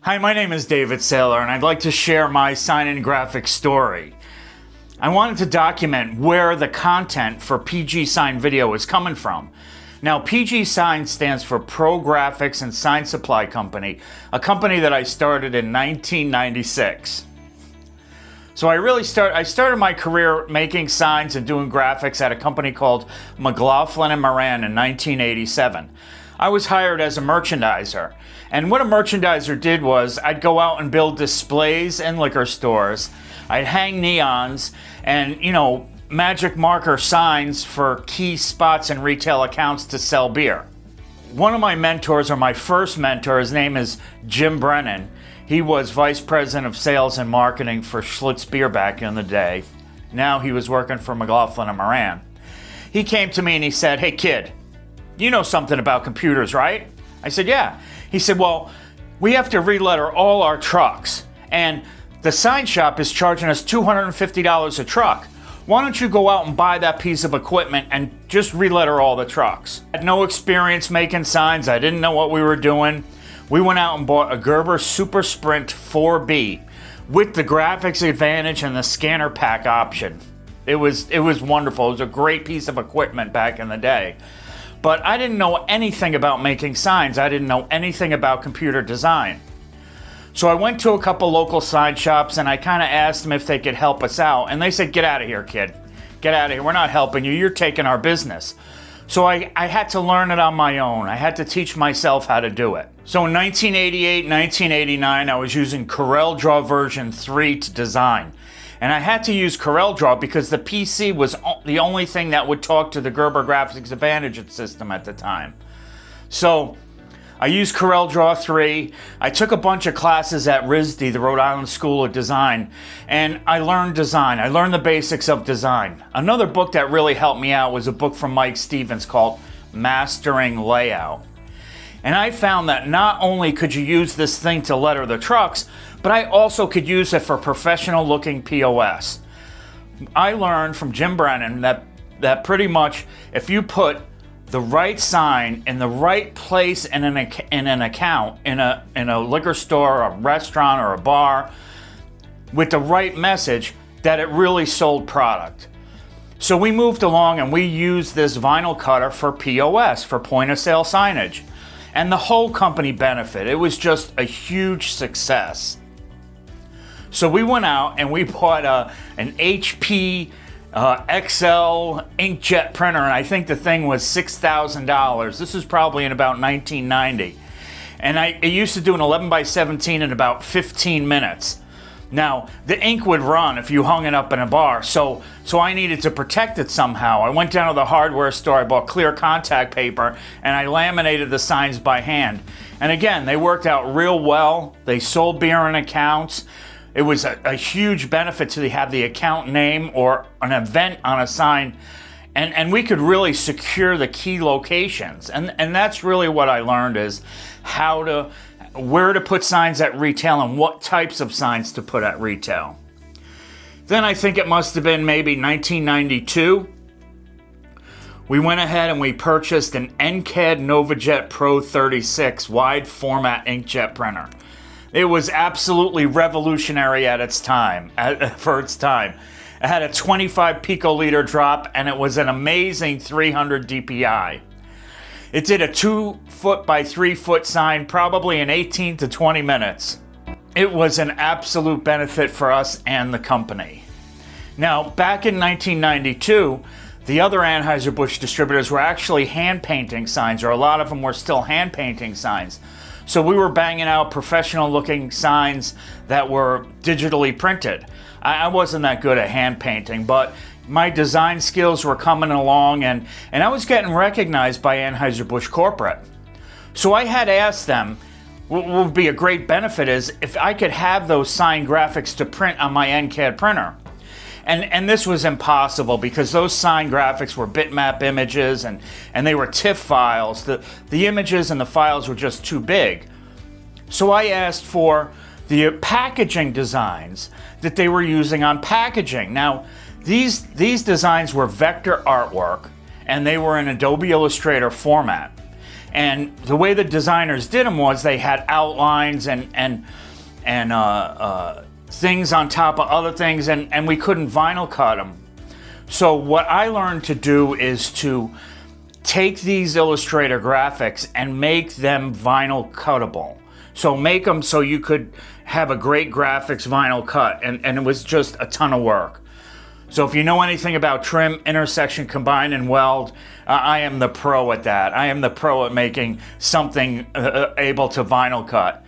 Hi, my name is David Saylor, and I'd like to share my Sign&Graphics Story. I wanted to document where the content for PG Sign Video is coming from. Now, PG Sign stands for Pro Graphics and Sign Supply Company, a company that I started in 1996. So I started my career making signs and doing graphics at a company called Macauley Moran in 1987. I was hired as a merchandiser. And what a merchandiser did was I'd go out and build displays in liquor stores. I'd hang neons and, magic marker signs for key spots in retail accounts to sell beer. One of my mentors, or my first mentor, his name is Jim Brennan. He was vice president of sales and marketing for Schlitz Beer back in the day. Now he was working for Macauley Moran. He came to me and he said, "Hey kid, you know something about computers, right?" I said, "Yeah." He said, "Well, we have to re-letter all our trucks, and the sign shop is charging us $250 a truck. Why don't you go out and buy that piece of equipment and just re-letter all the trucks?" I had no experience making signs. I didn't know what we were doing. We went out and bought a Gerber Super Sprint 4B with the graphics advantage and the scanner pack option. It was wonderful. It was a great piece of equipment back in the day. But I didn't know anything about making signs. I didn't know anything about computer design. So I went to a couple local sign shops and I kind of asked them if they could help us out. And they said, "Get out of here, kid. Get out of here. We're not helping you. You're taking our business." So I had to learn it on my own. I had to teach myself how to do it. So in 1988, 1989, I was using CorelDRAW version 3 to design. And I had to use CorelDRAW because the PC was the only thing that would talk to the Gerber Graphics Advantage system at the time. So I used CorelDRAW 3. I took a bunch of classes at RISD, the Rhode Island School of Design, and I learned design. I learned the basics of design. Another book that really helped me out was a book from Mike Stevens called Mastering Layout. And I found that not only could you use this thing to letter the trucks, but I also could use it for professional looking POS. I learned from Jim Brennan that pretty much if you put the right sign in the right place in an account, in a liquor store, a restaurant, or a bar, with the right message, that it really sold product. So we moved along and we used this vinyl cutter for POS, for point of sale signage. And the whole company benefited. It was just a huge success. So we went out and we bought an HP XL inkjet printer, and I think the thing was $6,000. This was probably in about 1990. And it used to do an 11 by 17 in about 15 minutes. Now, the ink would run if you hung it up in a bar, so I needed to protect it somehow. I went down to the hardware store, I bought clear contact paper, and I laminated the signs by hand. And again, they worked out real well. They sold beer in accounts. It was a huge benefit to have the account name or an event on a sign, and we could really secure the key locations. And that's really what I learned, is where to put signs at retail and what types of signs to put at retail. Then I think it must have been maybe 1992. We went ahead and we purchased an NCAD NovaJet Pro 36 wide format inkjet printer. It was absolutely revolutionary at its time, for its time. It had a 25 picoliter drop and it was an amazing 300 DPI. It did a 2 foot by 3 foot sign probably in 18 to 20 minutes. It was an absolute benefit for us and the company. Now, back in 1992, the other Anheuser-Busch distributors were actually hand painting signs, or a lot of them were still hand painting signs. So we were banging out professional looking signs that were digitally printed. I wasn't that good at hand painting, but my design skills were coming along, and I was getting recognized by Anheuser-Busch Corporate. So I had asked them, what would be a great benefit is if I could have those signed graphics to print on my NCAD printer. And this was impossible because those signed graphics were bitmap images and they were TIFF files. The images and the files were just too big. So I asked for the packaging designs that they were using on packaging. Now, these designs were vector artwork and they were in Adobe Illustrator format. And the way the designers did them was they had outlines and things on top of other things, and we couldn't vinyl cut them. So what I learned to do is to take these Illustrator graphics and make them vinyl cuttable. So make them so you could have a great graphics vinyl cut, and it was just a ton of work. So if you know anything about trim, intersection, combine, and weld, I am the pro at that. I am the pro at making something able to vinyl cut.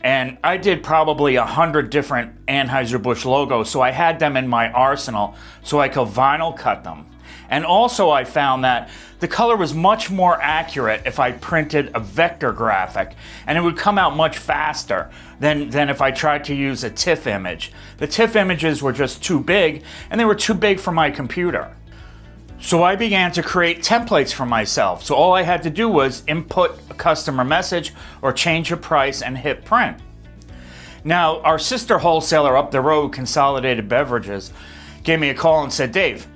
And I did probably 100 different Anheuser-Busch logos, so I had them in my arsenal so I could vinyl cut them. And also I found that the color was much more accurate if I printed a vector graphic, and it would come out much faster than if I tried to use a TIFF image. The TIFF images were just too big, and they were too big for my computer. So I began to create templates for myself. So all I had to do was input a customer message or change a price and hit print. Now, our sister wholesaler up the road, Consolidated Beverages, gave me a call and said, "Dave,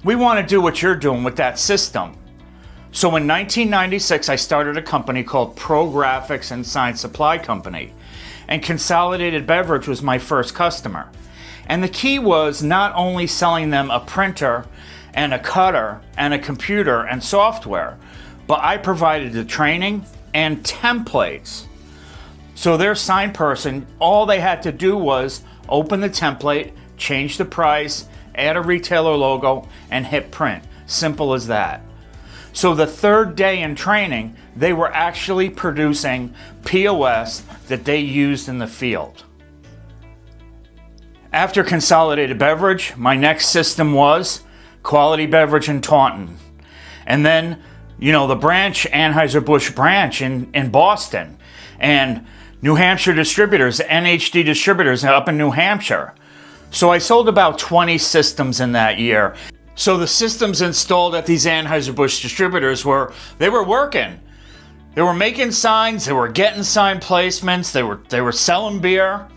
we want to do what you're doing with that system." So in 1996, I started a company called Pro Graphics and Sign Supply Company. And Consolidated Beverage was my first customer. And the key was not only selling them a printer and a cutter and a computer and software, but I provided the training and templates. So their sign person, all they had to do was open the template, change the price, add a retailer logo, and hit print. Simple as that. So the third day in training, they were actually producing POS that they used in the field. After Consolidated Beverage, my next system was Quality Beverage in Taunton. And then, the branch, Anheuser-Busch branch in Boston. And New Hampshire distributors, NHD distributors up in New Hampshire. So I sold about 20 systems in that year. So the systems installed at these Anheuser-Busch distributors were working. They were making signs, they were getting sign placements, they were selling beer.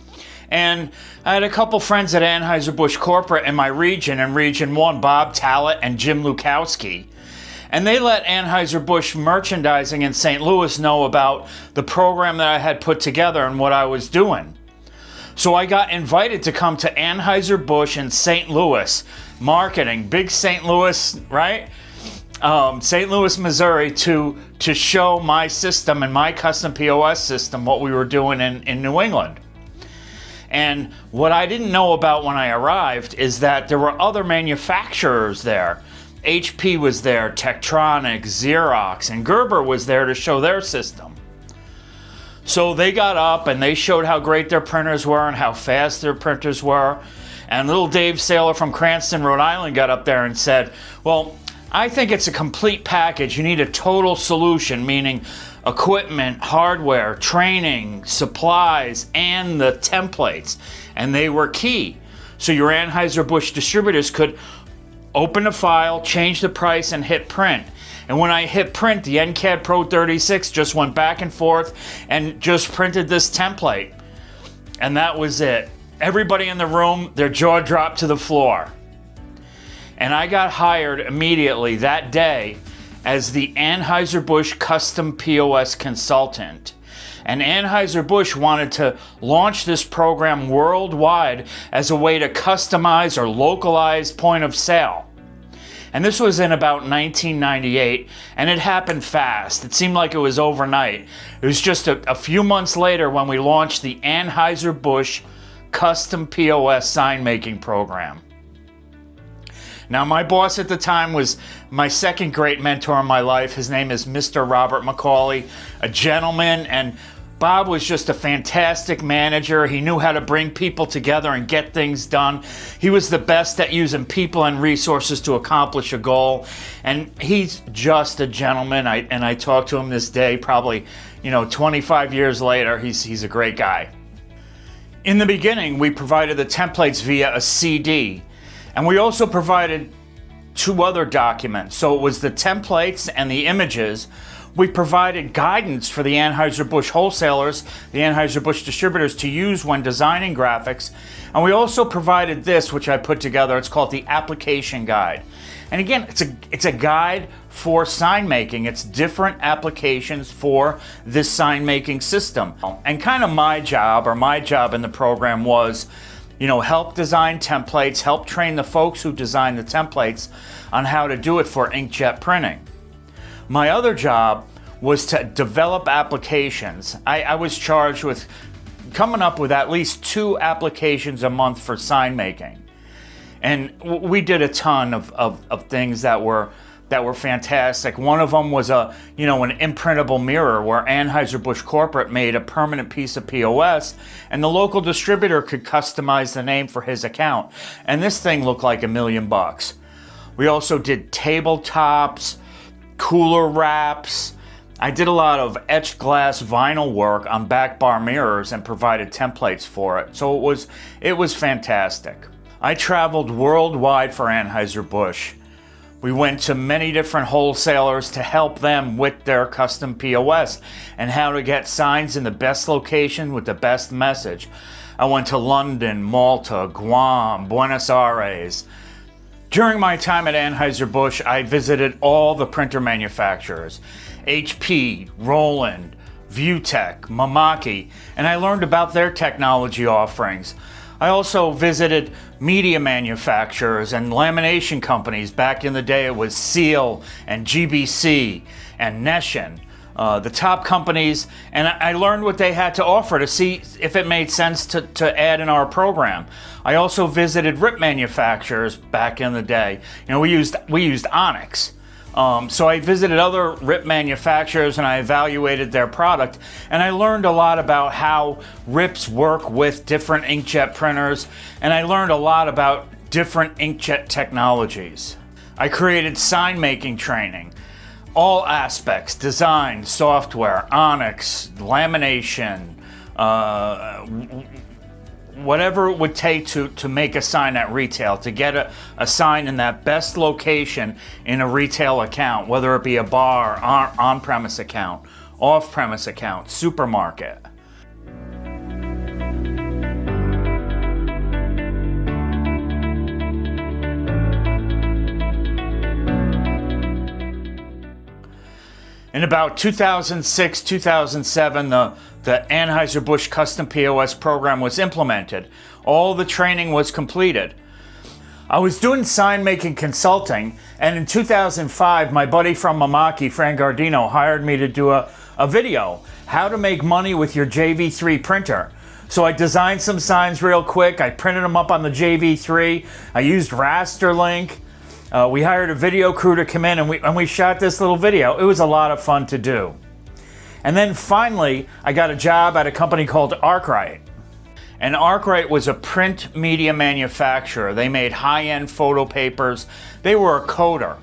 And I had a couple friends at Anheuser-Busch Corporate in my region, in Region 1, Bob Tallett and Jim Lukowski. And they let Anheuser-Busch Merchandising in St. Louis know about the program that I had put together and what I was doing. So I got invited to come to Anheuser-Busch in St. Louis, marketing, big St. Louis, right? St. Louis, Missouri, to show my system and my custom POS system, what we were doing in New England. And what I didn't know about when I arrived is that there were other manufacturers there. HP was there, Tektronix, Xerox, and Gerber was there to show their system. So they got up and they showed how great their printers were and how fast their printers were. And little Dave Saylor from Cranston, Rhode Island got up there and said, "Well, I think it's a complete package. You need a total solution, meaning equipment, hardware, training, supplies, and the templates." And they were key. So your Anheuser-Busch distributors could open a file, change the price, and hit print. And when I hit print, the NCAD Pro 36 just went back and forth and just printed this template. And that was it. Everybody in the room, their jaw dropped to the floor. And I got hired immediately that day as the Anheuser-Busch Custom POS Consultant. And Anheuser-Busch wanted to launch this program worldwide as a way to customize or localize point of sale. And this was in about 1998, and it happened fast. It seemed like it was overnight. It was just a few months later when we launched the Anheuser-Busch Custom POS sign-making program. Now, my boss at the time was my second great mentor in my life. His name is Mr. Robert Macauley, a gentleman, and Bob was just a fantastic manager. He knew how to bring people together and get things done. He was the best at using people and resources to accomplish a goal, and he's just a gentleman. I talked to him this day, probably 25 years later. He's a great guy. In the beginning, we provided the templates via a CD. And we also provided two other documents. So it was the templates and the images. We provided guidance for the Anheuser-Busch wholesalers, the Anheuser-Busch distributors to use when designing graphics. And we also provided this, which I put together. It's called the application guide. And again, it's a guide for sign making. It's different applications for this sign making system. And kind of my job in the program was, help design templates, help train the folks who design the templates on how to do it for inkjet printing. My other job was to develop applications. I was charged with coming up with at least 2 applications a month for sign making. And we did a ton of things that were fantastic. One of them was an imprintable mirror where Anheuser-Busch Corporate made a permanent piece of POS, and the local distributor could customize the name for his account. And this thing looked like $1 million. We also did tabletops, cooler wraps. I did a lot of etched glass vinyl work on back bar mirrors and provided templates for it. So it was fantastic. I traveled worldwide for Anheuser-Busch. We went to many different wholesalers to help them with their custom POS and how to get signs in the best location with the best message. I went to London, Malta, Guam, Buenos Aires. During my time at Anheuser-Busch, I visited all the printer manufacturers, HP, Roland, Vutech, Macauley, and I learned about their technology offerings. I also visited media manufacturers and lamination companies. Back in the day, it was Seal and GBC and Neshin, the top companies, and I learned what they had to offer to see if it made sense to add in our program. I also visited RIP manufacturers back in the day. We used Onyx. So I visited other RIP manufacturers and I evaluated their product, and I learned a lot about how RIPs work with different inkjet printers, and I learned a lot about different inkjet technologies. I created sign making training, all aspects, design, software, Onyx, lamination, whatever it would take to make a sign at retail, to get a sign in that best location in a retail account, whether it be a bar, on-premise account, off-premise account, supermarket. In about 2006, 2007, the Anheuser-Busch Custom POS program was implemented. All the training was completed. I was doing sign-making consulting, and in 2005, my buddy from Macauley, Fran Gardino, hired me to do a video, how to make money with your JV3 printer. So I designed some signs real quick. I printed them up on the JV3. I used Rasterlink. We hired a video crew to come in and we shot this little video. It was a lot of fun to do. And then finally, I got a job at a company called Arkwright. And Arkwright was a print media manufacturer. They made high-end photo papers. They were a coder.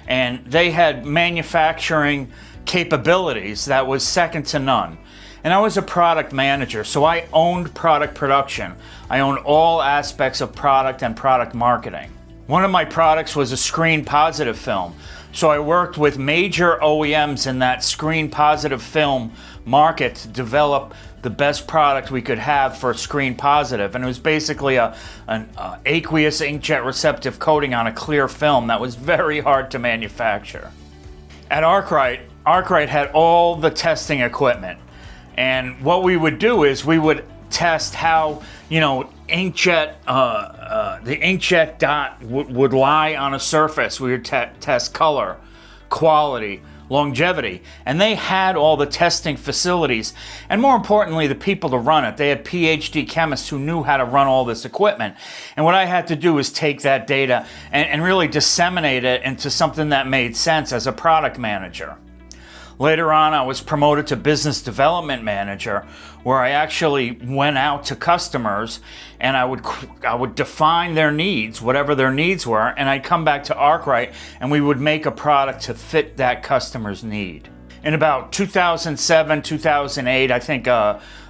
And they had manufacturing capabilities that was second to none. And I was a product manager, so I owned product production. I owned all aspects of product and product marketing. One of my products was a screen positive film. So I worked with major OEMs in that screen positive film market to develop the best product we could have for screen positive. And it was basically an aqueous inkjet receptive coating on a clear film that was very hard to manufacture. At Arkwright had all the testing equipment. And what we would do is we would test how, inkjet, the inkjet dot would lie on a surface. We would test color, quality, longevity, and they had all the testing facilities, and more importantly, the people to run it. They had PhD chemists who knew how to run all this equipment. And what I had to do was take that data and really disseminate it into something that made sense as a product manager. Later on, I was promoted to business development manager, where I actually went out to customers and I would define their needs, whatever their needs were, and I'd come back to Arkwright and we would make a product to fit that customer's need. In about 2007, 2008, I think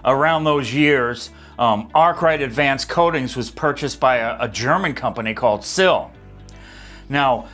around those years, Arkwright Advanced Coatings was purchased by a German company called Sill. Now,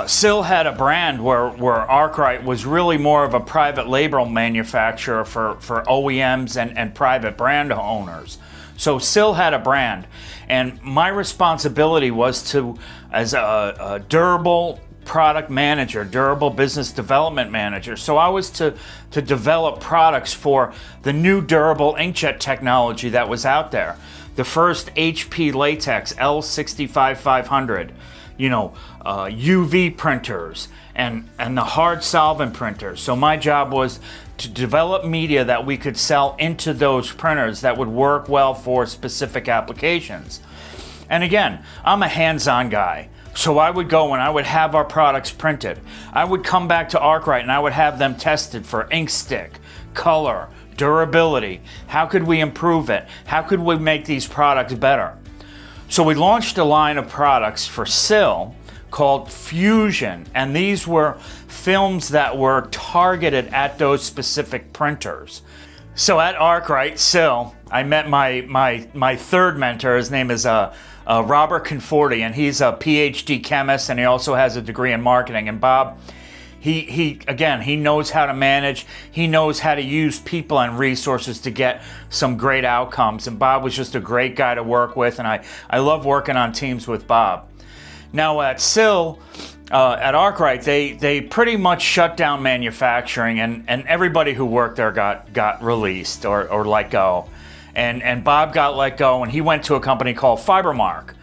Sill had a brand where Arkwright was really more of a private label manufacturer for OEMs and private brand owners. So Sil had a brand, and my responsibility was to, as a durable product manager, durable business development manager. So I was to develop products for the new durable inkjet technology that was out there. The first HP latex L65500, UV printers, and the hard solvent printers. So my job was to develop media that we could sell into those printers that would work well for specific applications. And again, I'm a hands-on guy. So I would go and I would have our products printed. I would come back to Arkwright and I would have them tested for ink stick, color, durability. How could we improve it? How could we make these products better? So we launched a line of products for Sil called Fusion, and these were films that were targeted at those specific printers. So at Arkwright, Sil, I met my third mentor. His name is Robert Conforti, and he's a PhD chemist, and he also has a degree in marketing. And Bob, he knows how to manage. He knows how to use people and resources to get some great outcomes. And Bob was just a great guy to work with, and I love working on teams with Bob. Now at Sil, at Arkwright, they pretty much shut down manufacturing, and everybody who worked there got released or let go. And Bob got let go, and he went to a company called Fibermark.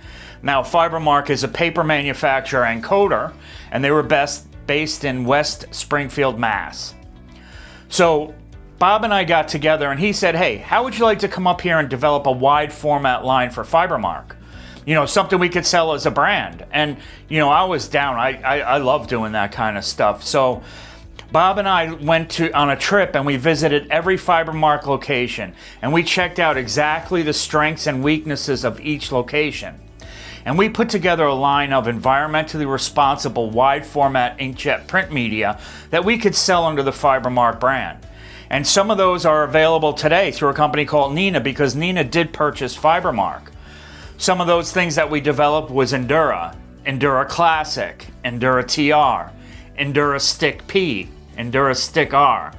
Now, Fibermark is a paper manufacturer and coder, and they were based in West Springfield, Mass. So Bob and I got together, and he said, hey, how would you like to come up here and develop a wide format line for Fibermark? Something we could sell as a brand. And, I was down. I love doing that kind of stuff. So Bob and I went on a trip, and we visited every Fibermark location, and we checked out exactly the strengths and weaknesses of each location. And we put together a line of environmentally responsible wide format inkjet print media that we could sell under the Fibermark brand. And some of those are available today through a company called Nina, because Nina did purchase Fibermark. Some of those things that we developed was Endura, Endura Classic, Endura TR, Endura Stick P, Endura Stick R.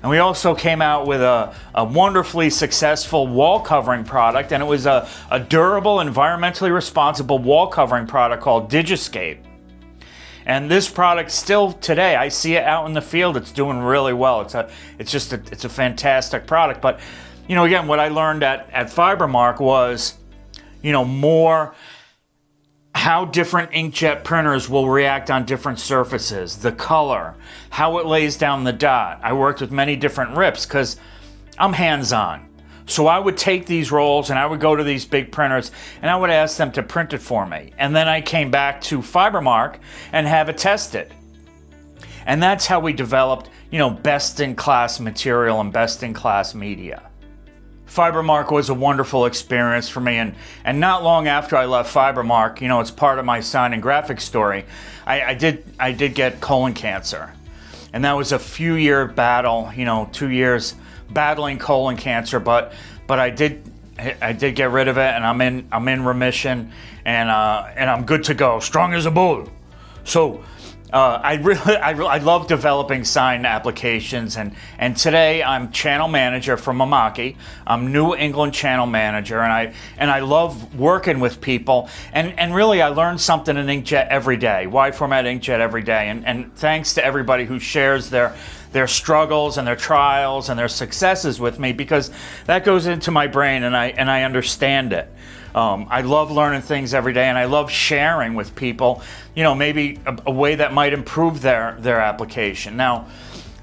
And we also came out with a wonderfully successful wall covering product, and it was a durable, environmentally responsible wall covering product called Digiscape. And this product still today, I see it out in the field, it's doing really well. It's a fantastic product. But, again, what I learned at Fibermark was, more how different inkjet printers will react on different surfaces, the color, how it lays down the dot. I worked with many different rips because I'm hands-on. So I would take these rolls and I would go to these big printers and I would ask them to print it for me. And then I came back to Fibermark and have it tested. And that's how we developed, best-in-class material and best-in-class media. Fibermark was a wonderful experience for me, and not long after I left Fibermark, it's part of my Sign&Graphics story, I did get colon cancer. And that was a few-year battle, 2 years battling colon cancer, but I did get rid of it, and I'm in remission, and I'm good to go, strong as a bull. So I love developing sign applications, and today I'm channel manager for Macauley. I'm New England channel manager, and I love working with people, and really I learn something in inkjet every day, wide format inkjet every day, and thanks to everybody who shares their struggles and their trials and their successes with me, because that goes into my brain and I understand it. I love learning things every day, and I love sharing with people, maybe a way that might improve their application. Now,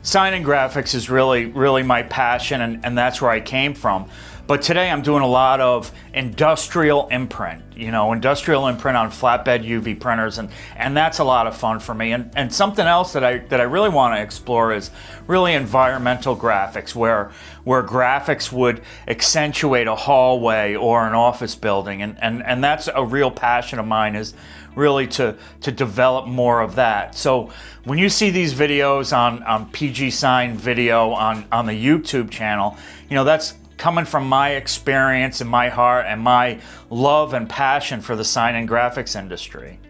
Sign&Graphics is really my passion, and that's where I came from. But today I'm doing a lot of industrial imprint, industrial imprint on flatbed UV printers, and that's a lot of fun for me. And something else that I really want to explore is really environmental graphics, where graphics would accentuate a hallway or an office building, and that's a real passion of mine, is really to develop more of that. So when you see these videos on PG Sign Video on the YouTube channel, that's coming from my experience and my heart and my love and passion for the sign and graphics industry.